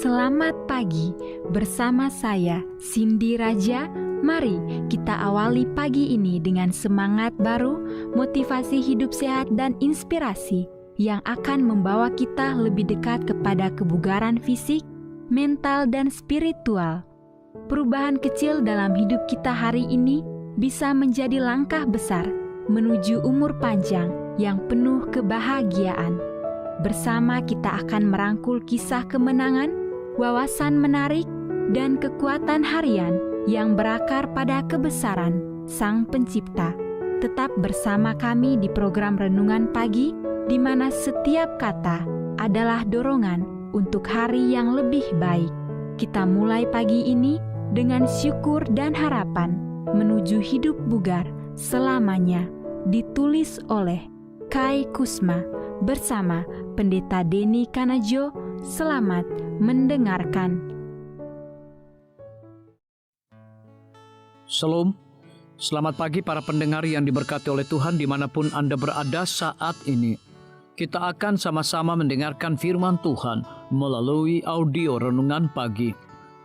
Selamat pagi bersama saya Cindy Raja. Mari kita awali pagi ini dengan semangat baru, motivasi hidup sehat dan inspirasi yang akan membawa kita lebih dekat kepada kebugaran fisik, mental dan spiritual. Perubahan kecil dalam hidup kita hari ini bisa menjadi langkah besar menuju umur panjang yang penuh kebahagiaan. Bersama kita akan merangkul kisah kemenangan, wawasan menarik, dan kekuatan harian yang berakar pada kebesaran Sang Pencipta. Tetap bersama kami di program Renungan Pagi, di mana setiap kata adalah dorongan untuk hari yang lebih baik. Kita mulai pagi ini dengan syukur dan harapan menuju hidup bugar selamanya. Ditulis oleh Kai Kusma bersama Pendeta Denny Kanajo. Selamat mendengarkan. Shalom, selamat pagi para pendengar yang diberkati oleh Tuhan dimanapun Anda berada saat ini. Kita akan sama-sama mendengarkan firman Tuhan melalui audio Renungan Pagi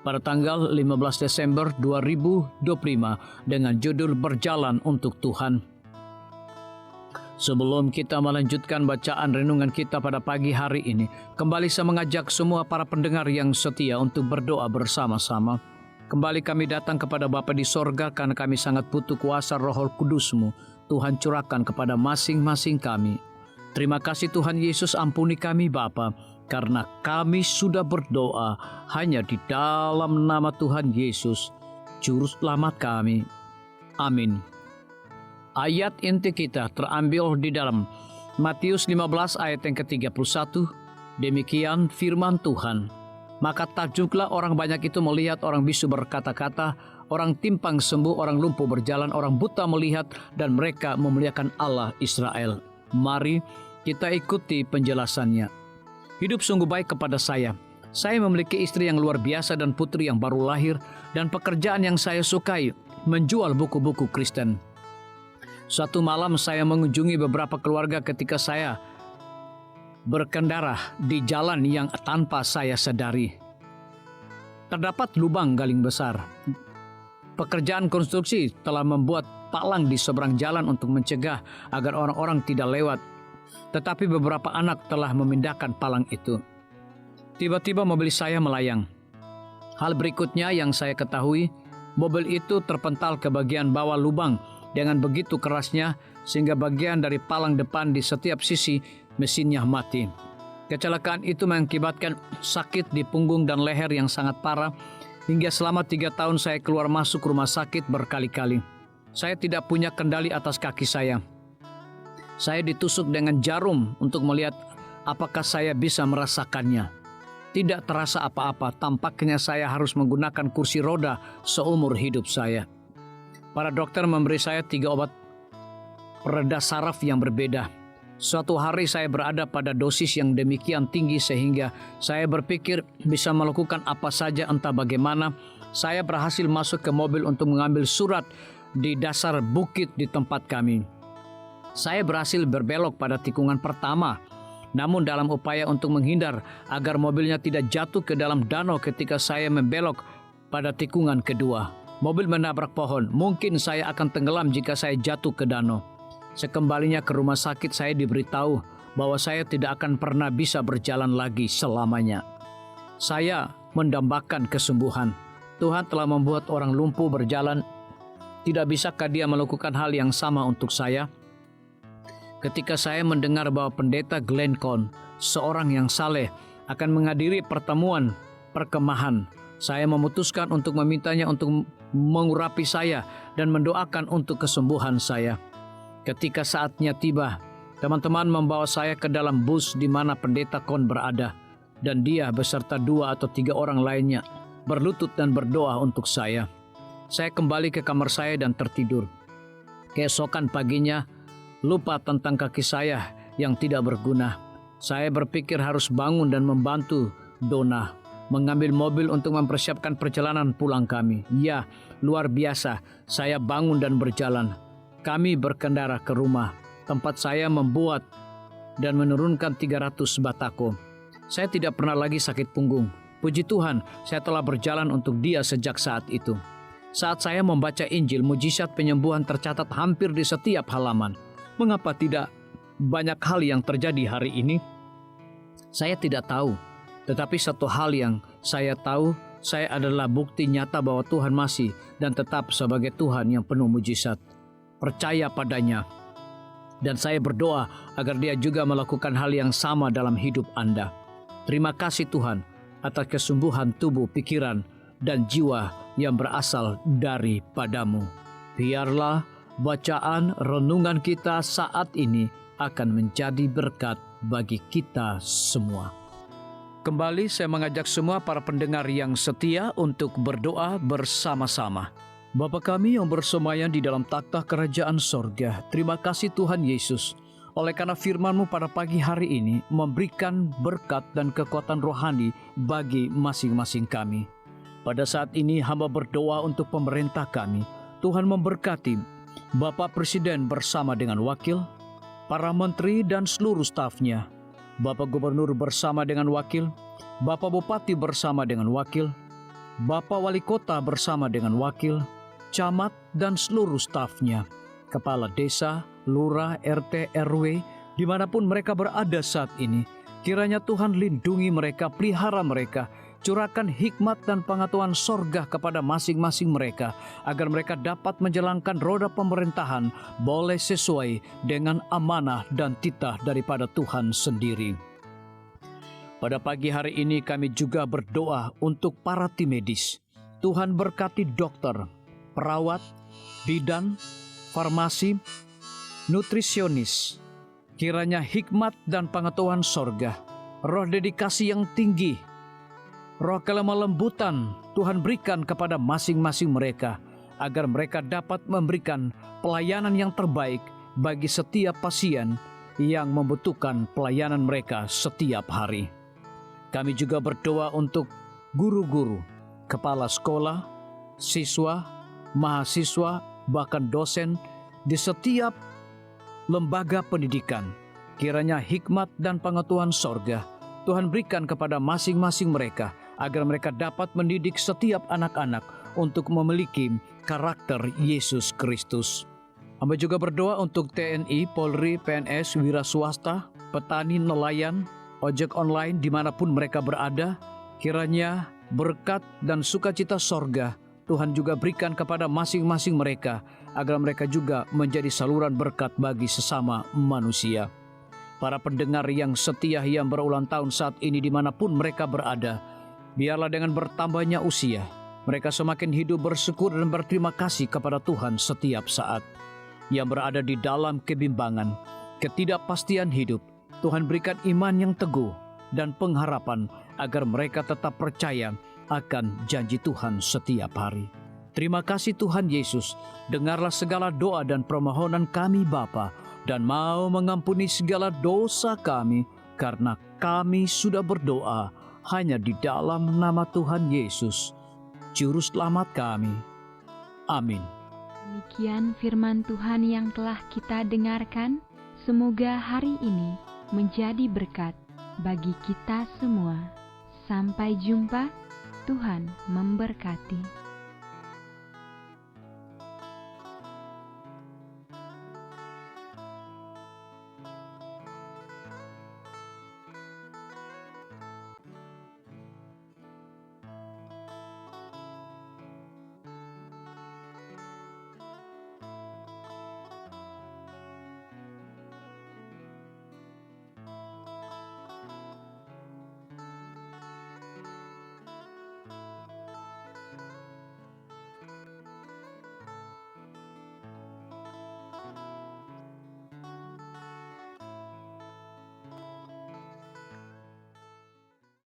pada tanggal 15 Desember 2025 dengan judul Berjalan untuk Tuhan. Sebelum kita melanjutkan bacaan renungan kita pada pagi hari ini, kembali saya mengajak semua para pendengar yang setia untuk berdoa bersama-sama. Kembali kami datang kepada Bapa di sorga karena kami sangat butuh kuasa Roh Kudus-Mu. Tuhan curahkan kepada masing-masing kami. Terima kasih Tuhan Yesus, ampuni kami Bapa, karena kami sudah berdoa hanya di dalam nama Tuhan Yesus, Juru Selamat kami. Amin. Ayat inti kita terambil di dalam Matius 15 ayat yang ke-31. Demikian firman Tuhan. Maka takjublah orang banyak itu melihat orang bisu berkata-kata, orang timpang sembuh, orang lumpuh berjalan, orang buta melihat, dan mereka memuliakan Allah Israel. Mari kita ikuti penjelasannya. Hidup sungguh baik kepada saya. Saya memiliki istri yang luar biasa dan putri yang baru lahir, dan pekerjaan yang saya sukai, menjual buku-buku Kristen. Suatu malam saya mengunjungi beberapa keluarga ketika saya berkendara di jalan yang tanpa saya sadari. Terdapat lubang galing besar. Pekerjaan konstruksi telah membuat palang di seberang jalan untuk mencegah agar orang-orang tidak lewat. Tetapi beberapa anak telah memindahkan palang itu. Tiba-tiba mobil saya melayang. Hal berikutnya yang saya ketahui, mobil itu terpental ke bagian bawah lubang dengan begitu kerasnya sehingga bagian dari palang depan di setiap sisi mesinnya mati. Kecelakaan itu mengakibatkan sakit di punggung dan leher yang sangat parah hingga selama 3 tahun saya keluar masuk rumah sakit berkali-kali. Saya tidak punya kendali atas kaki saya. Saya ditusuk dengan jarum untuk melihat apakah saya bisa merasakannya. Tidak terasa apa-apa, tampaknya saya harus menggunakan kursi roda seumur hidup saya. Para dokter memberi saya 3 obat pereda saraf yang berbeda. Suatu hari saya berada pada dosis yang demikian tinggi sehingga saya berpikir bisa melakukan apa saja entah bagaimana. Saya berhasil masuk ke mobil untuk mengambil surat di dasar bukit di tempat kami. Saya berhasil berbelok pada tikungan pertama. Namun dalam upaya untuk menghindar agar mobilnya tidak jatuh ke dalam danau ketika saya membelok pada tikungan kedua, mobil menabrak pohon. Mungkin saya akan tenggelam jika saya jatuh ke danau. Sekembalinya ke rumah sakit saya diberitahu bahwa saya tidak akan pernah bisa berjalan lagi selamanya. Saya mendambakan kesembuhan. Tuhan telah membuat orang lumpuh berjalan. Tidak bisakah Dia melakukan hal yang sama untuk saya? Ketika saya mendengar bahwa pendeta Glenn Cohn, seorang yang saleh, akan menghadiri pertemuan perkemahan, saya memutuskan untuk memintanya untuk mengurapi saya dan mendoakan untuk kesembuhan saya. Ketika saatnya tiba, teman-teman membawa saya ke dalam bus di mana pendeta Cohn berada, dan dia beserta 2 atau 3 orang lainnya berlutut dan berdoa untuk saya. Saya kembali ke kamar saya dan tertidur. Keesokan paginya, lupa tentang kaki saya yang tidak berguna. Saya berpikir harus bangun dan membantu Donna mengambil mobil untuk mempersiapkan perjalanan pulang kami. Ya, luar biasa. Saya bangun dan berjalan. Kami berkendara ke rumah. Tempat saya membuat dan menurunkan 300 batako. Saya tidak pernah lagi sakit punggung. Puji Tuhan, saya telah berjalan untuk Dia sejak saat itu. Saat saya membaca Injil, mujizat penyembuhan tercatat hampir di setiap halaman. Mengapa tidak banyak hal yang terjadi hari ini? Saya tidak tahu. Tetapi satu hal yang saya tahu, saya adalah bukti nyata bahwa Tuhan masih dan tetap sebagai Tuhan yang penuh mujizat. Percaya padanya. Dan saya berdoa agar Dia juga melakukan hal yang sama dalam hidup Anda. Terima kasih Tuhan atas kesembuhan tubuh, pikiran, dan jiwa yang berasal daripadamu. Biarlah bacaan renungan kita saat ini akan menjadi berkat bagi kita semua. Kembali saya mengajak semua para pendengar yang setia untuk berdoa bersama-sama. Bapa kami yang bersemayam di dalam takhta kerajaan sorga, terima kasih Tuhan Yesus, oleh karena firman-Mu pada pagi hari ini memberikan berkat dan kekuatan rohani bagi masing-masing kami. Pada saat ini hamba berdoa untuk pemerintah kami. Tuhan memberkati Bapak Presiden bersama dengan wakil, para menteri dan seluruh stafnya, Bapak Gubernur bersama dengan wakil, Bapak Bupati bersama dengan wakil, Bapak Wali Kota bersama dengan wakil, camat dan seluruh stafnya, kepala desa, lurah, RT, RW, dimanapun mereka berada saat ini. Kiranya Tuhan lindungi mereka, pelihara mereka, curahkan hikmat dan pengetahuan sorga kepada masing-masing mereka, agar mereka dapat menjalankan roda pemerintahan boleh sesuai dengan amanah dan titah daripada Tuhan sendiri. Pada pagi hari ini kami juga berdoa untuk para tim medis. Tuhan berkati dokter, perawat, bidan, farmasi, nutrisionis. Kiranya hikmat dan pengetahuan sorga, roh dedikasi yang tinggi, roh kelemah lembutan Tuhan berikan kepada masing-masing mereka, agar mereka dapat memberikan pelayanan yang terbaik bagi setiap pasien yang membutuhkan pelayanan mereka setiap hari. Kami juga berdoa untuk guru-guru, kepala sekolah, siswa, mahasiswa, bahkan dosen di setiap lembaga pendidikan. Kiranya hikmat dan pengetahuan sorga Tuhan berikan kepada masing-masing mereka, agar mereka dapat mendidik setiap anak-anak untuk memiliki karakter Yesus Kristus. Hamba juga berdoa untuk TNI, Polri, PNS, wira swasta, petani, nelayan, ojek online dimanapun mereka berada. Kiranya berkat dan sukacita sorga Tuhan juga berikan kepada masing-masing mereka, agar mereka juga menjadi saluran berkat bagi sesama manusia. Para pendengar yang setia yang berulang tahun saat ini dimanapun mereka berada, biarlah dengan bertambahnya usia, mereka semakin hidup bersyukur dan berterima kasih kepada Tuhan setiap saat. Yang berada di dalam kebimbangan, ketidakpastian hidup, Tuhan berikan iman yang teguh dan pengharapan, agar mereka tetap percaya akan janji Tuhan setiap hari. Terima kasih Tuhan Yesus, dengarlah segala doa dan permohonan kami Bapa, dan mau mengampuni segala dosa kami, karena kami sudah berdoa hanya di dalam nama Tuhan Yesus, Juru Selamat kami. Amin. Demikian firman Tuhan yang telah kita dengarkan. Semoga hari ini menjadi berkat bagi kita semua. Sampai jumpa, Tuhan memberkati.